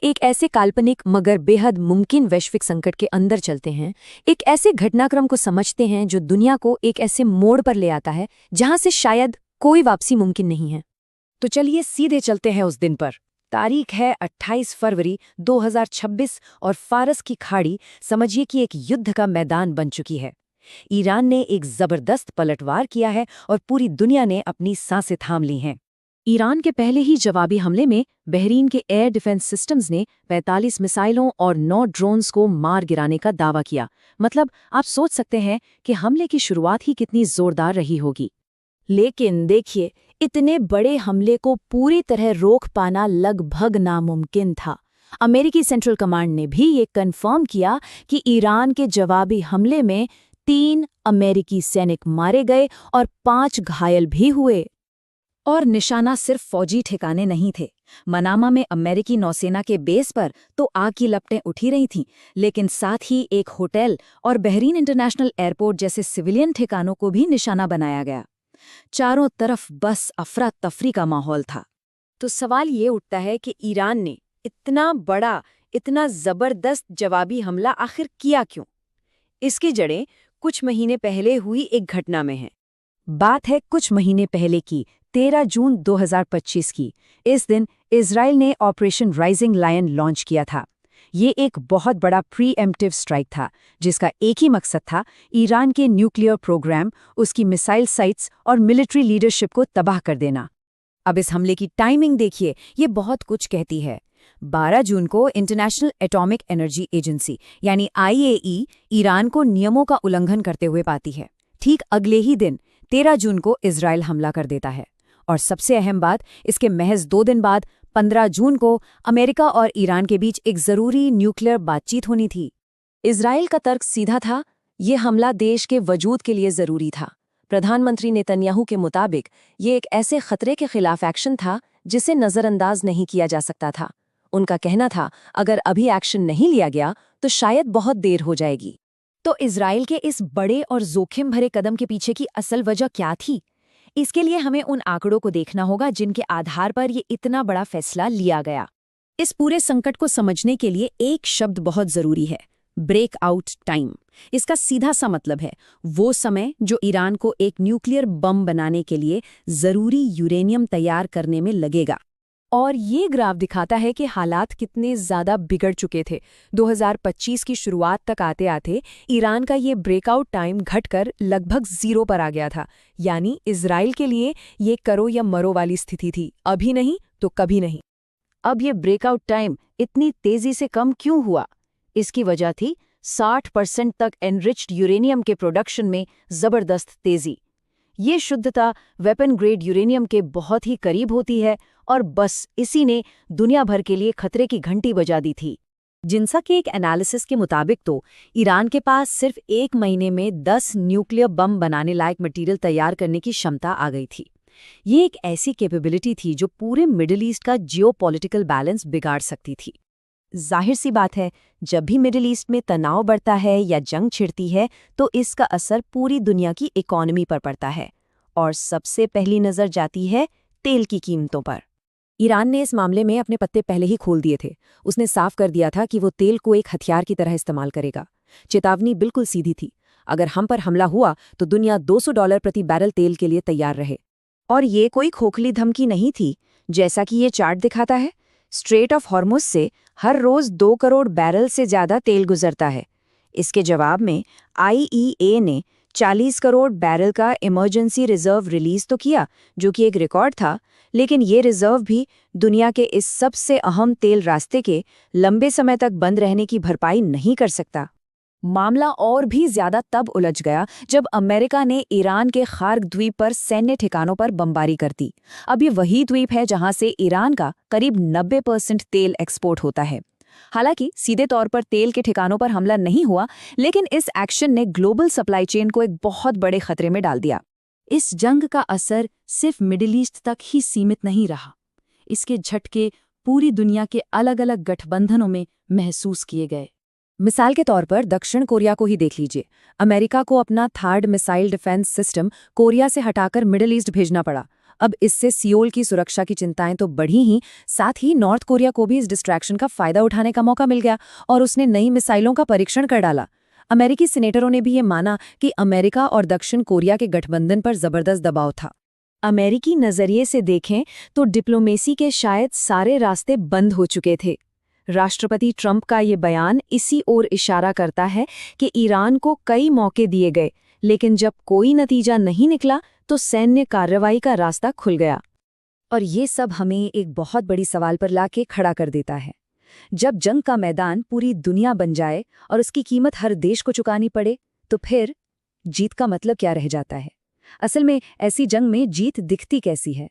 एक ऐसे काल्पनिक मगर बेहद मुमकिन वैश्विक संकट के अंदर चलते हैं, एक ऐसे घटनाक्रम को समझते हैं जो दुनिया को एक ऐसे मोड़ पर ले आता है जहां से शायद कोई वापसी मुमकिन नहीं है। तो चलिए सीधे चलते हैं उस दिन पर। तारीख है 28 फरवरी 2026 और फारस की खाड़ी समझिए कि एक युद्ध का मैदान बन चुकी है। ईरान ने एक जबरदस्त पलटवार किया है और पूरी दुनिया ने अपनी सांसें थाम ली हैं। ईरान के पहले ही जवाबी हमले में बहरीन के एयर डिफेंस सिस्टम्स ने 45 मिसाइलों और 9 ड्रोन्स को मार गिराने का दावा किया। मतलब आप सोच सकते हैं कि हमले की शुरुआत ही कितनी जोरदार रही होगी। लेकिन देखिए, इतने बड़े हमले को पूरी तरह रोक पाना लगभग नामुमकिन था। अमेरिकी सेंट्रल कमांड ने भी ये कन्फर्म किया कि ईरान के जवाबी हमले में 3 अमेरिकी सैनिक मारे गए और 5 घायल भी हुए। और निशाना सिर्फ फौजी ठिकाने नहीं थे। मनामा में अमेरिकी नौसेना के बेस पर तो आग की लपटें उठी रही थीं, लेकिन साथ ही एक होटल और बहरीन इंटरनेशनल एयरपोर्ट जैसे सिविलियन ठिकानों को भी निशाना बनाया गया। चारों तरफ बस अफरा तफरी का माहौल था। तो सवाल ये उठता है कि ईरान ने इतना बड़ा, इतना जबरदस्त जवाबी हमला आखिर किया क्यों? इसकी जड़ें कुछ महीने पहले हुई एक घटना में हैं। बात है कुछ महीने पहले की, 13 जून 2025 की। इस दिन इजराइल ने ऑपरेशन राइजिंग लायन लॉन्च किया था। ये एक बहुत बड़ा प्रीएम्प्टिव स्ट्राइक था, जिसका एक ही मकसद था ईरान के न्यूक्लियर प्रोग्राम, उसकी मिसाइल साइट्स और मिलिट्री लीडरशिप को तबाह कर देना। अब इस हमले की टाइमिंग देखिए, ये बहुत कुछ कहती है। 12 जून को इंटरनेशनल एटॉमिक एनर्जी एजेंसी यानी IAEA ईरान को नियमों का उल्लंघन करते हुए पाती है। ठीक अगले ही दिन 13 जून को इजराइल हमला कर देता है। और सबसे अहम बात, इसके महज 2 दिन बाद 15 जून को अमेरिका और ईरान के बीच एक जरूरी न्यूक्लियर बातचीत होनी थी। इजराइल का तर्क सीधा था, ये हमला देश के वजूद के लिए जरूरी था। प्रधानमंत्री नेतन्याहू के मुताबिक ये एक ऐसे खतरे के खिलाफ एक्शन था जिसे नजरअंदाज नहीं किया जा सकता था। उनका कहना था, अगर अभी एक्शन नहीं लिया गया तो शायद बहुत देर हो जाएगी। तो इजराइल के इस बड़े और जोखिम भरे कदम के पीछे की असल वजह क्या थी? इसके लिए हमें उन आंकड़ों को देखना होगा जिनके आधार पर ये इतना बड़ा फैसला लिया गया। इस पूरे संकट को समझने के लिए एक शब्द बहुत जरूरी है, ब्रेकआउट टाइम। इसका सीधा सा मतलब है वो समय जो ईरान को एक न्यूक्लियर बम बनाने के लिए जरूरी यूरेनियम तैयार करने में लगेगा। और ये ग्राफ दिखाता है कि हालात कितने ज्यादा बिगड़ चुके थे। 2025 की शुरुआत तक आते आते ईरान का ये ब्रेकआउट टाइम घटकर लगभग 0 पर आ गया था। यानी इजराइल के लिए ये करो या मरो वाली स्थिति थी, अभी नहीं तो कभी नहीं। अब ये ब्रेकआउट टाइम इतनी तेजी से कम क्यों हुआ? इसकी वजह थी 60% तक एनरिच्ड यूरेनियम के प्रोडक्शन में जबरदस्त तेजी। ये शुद्धता वेपन ग्रेड यूरेनियम के बहुत ही करीब होती है और बस इसी ने दुनिया भर के लिए खतरे की घंटी बजा दी थी। जिनसा के एक एनालिसिस के मुताबिक तो ईरान के पास सिर्फ 1 महीने में 10 न्यूक्लियर बम बनाने लायक मटेरियल तैयार करने की क्षमता आ गई थी। ये एक ऐसी कैपेबिलिटी थी जो पूरे मिडिल ईस्ट का जियोपॉलिटिकल बैलेंस बिगाड़ सकती थी। जाहिर सी बात है, जब भी मिडिल ईस्ट में तनाव बढ़ता है या जंग छिड़ती है तो इसका असर पूरी दुनिया की इकोनॉमी पर पड़ता है और सबसे पहली नज़र जाती है तेल की कीमतों पर। ईरान ने इस मामले में अपने पत्ते पहले ही खोल दिए थे। उसने साफ कर दिया था कि वो तेल को एक हथियार की तरह इस्तेमाल करेगा। चेतावनी बिल्कुल सीधी थी, अगर हम पर हमला हुआ तो दुनिया $200 प्रति बैरल तेल के लिए तैयार रहे। और ये कोई खोखली धमकी नहीं थी। जैसा कि ये चार्ट दिखाता है, स्ट्रेट ऑफ हॉर्मुज से हर रोज 2 करोड़ बैरल से ज्यादा तेल गुजरता है। इसके जवाब में IEA ने 40 करोड़ बैरल का इमरजेंसी रिजर्व रिलीज तो किया, जो कि एक रिकॉर्ड था, लेकिन ये रिजर्व भी दुनिया के इस सबसे अहम तेल रास्ते के लंबे समय तक बंद रहने की भरपाई नहीं कर सकता। मामला और भी ज्यादा तब उलझ गया जब अमेरिका ने ईरान के खार्ग द्वीप पर सैन्य ठिकानों पर बमबारी कर दी। अब ये वही द्वीप है जहां से ईरान का करीब 90% तेल एक्सपोर्ट होता है। हालांकि सीधे तौर पर तेल के ठिकानों पर हमला नहीं हुआ, लेकिन इस एक्शन ने ग्लोबल सप्लाई चेन को एक बहुत बड़े खतरे में डाल दिया। इस जंग का असर सिर्फ मिडिल ईस्ट तक ही सीमित नहीं रहा। इसके झटके पूरी दुनिया के अलग अलग गठबंधनों में महसूस किए गए। मिसाल के तौर पर दक्षिण कोरिया को ही देख लीजिए। अमेरिका को अपना third missile defence system Korea से हटाकर मिडिल ईस्ट भेजना पड़ा। अब इससे सियोल की सुरक्षा की चिंताएं तो बढ़ी ही, साथ ही नॉर्थ कोरिया को भी इस डिस्ट्रैक्शन का फायदा उठाने का मौका मिल गया और उसने नई मिसाइलों का परीक्षण कर डाला। अमेरिकी सीनेटरों ने भी ये माना कि अमेरिका और दक्षिण कोरिया के गठबंधन पर जबरदस्त दबाव था। अमेरिकी नजरिए से देखें तो डिप्लोमेसी के शायद सारे रास्ते बंद हो चुके थे। राष्ट्रपति ट्रंप का ये बयान इसी ओर इशारा करता है कि ईरान को कई मौके दिए गए, लेकिन जब कोई नतीजा नहीं निकला तो सैन्य कार्रवाई का रास्ता खुल गया। और ये सब हमें एक बहुत बड़ी सवाल पर लाके खड़ा कर देता है। जब जंग का मैदान पूरी दुनिया बन जाए और उसकी कीमत हर देश को चुकानी पड़े, तो फिर जीत का मतलब क्या रह जाता है? असल में ऐसी जंग में जीत दिखती कैसी है?